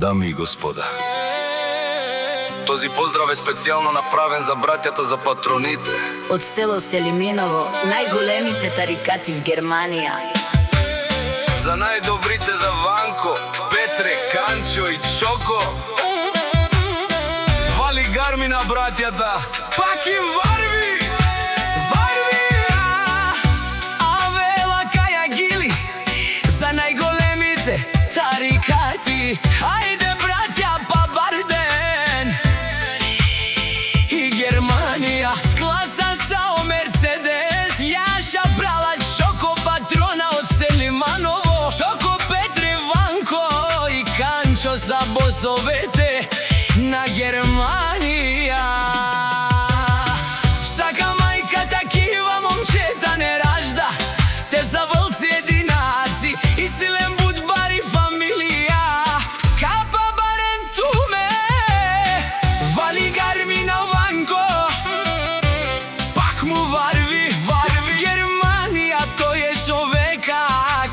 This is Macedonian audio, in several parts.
Дами и господа, този поздрав е специјално направен за браќата за патроните од село Селиминово, најголемите тарикати в Германија. За најдобрите за Ванко, Петре, Канчо и Чоко. Вали гарми на браќата, пак им варви! Авела Кајагили, за најголемите тарикати. Ајде браќа, па бар ден. И Германија скласа сао Мерцедес. Јаша брала Чоко патрона од Селиманово. Чоко, Петре, Ванко и Канчо за босовете на Германија. Всака мајка такива момчета не ражда. Те са вълци единаци и силен будбар и фамилија. Капа барен туме, вали гарми на Ванко, пак му варви. Германија тој е човека,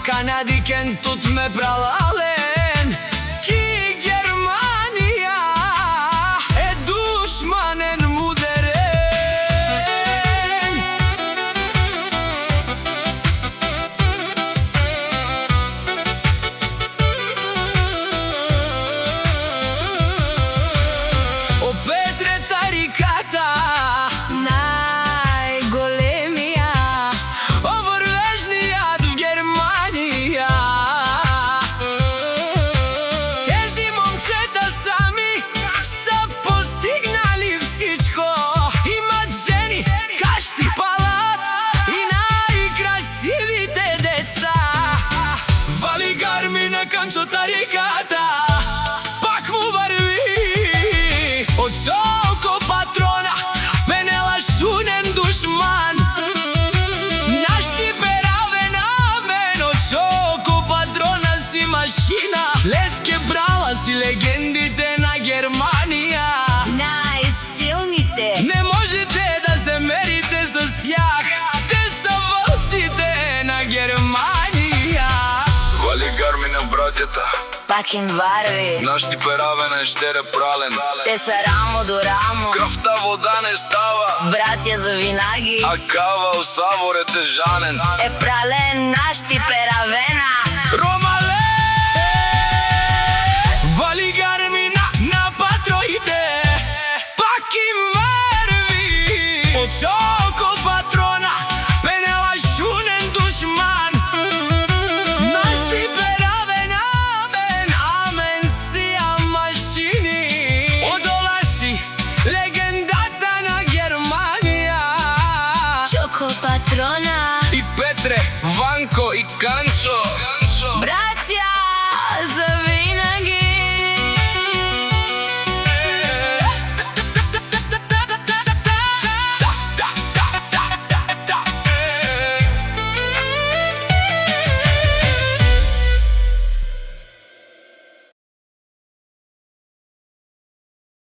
канадикен тут ме пралален. Ки Германија е душманен мудерен. О Петре тариката, Најголемија, оврвежниот в Германија. Тези момчета сами са постигнали всичко. Имат жени, кашти, палат и најкрасивите деца. Вали гарми на Канчо тариката, пак му варви. Од Чоко патрона, менела шунен душман. Нашти пераве на мен, од Чоко патрона си машина. Леске брала си легендите на Германија. најсилните. Не можете да се мерите с тях. Те са вълците на Германија. Вали гарми на браќата, Пак им варви, нашти перавен е штере прален. те са рамо до рамо, Крвта вода не става, браќа за винаги. а кава у Савор е тежанен. Е прален нашти перавена. Ромале! Вали гарми на патроите, пак им варви. Од Чоко патрона, менела шунен душман. Нашти пераве на мен сија машини. Одола си легендата на Германија. Чоко патрона, И Петре, Ванко и Канчо. браќа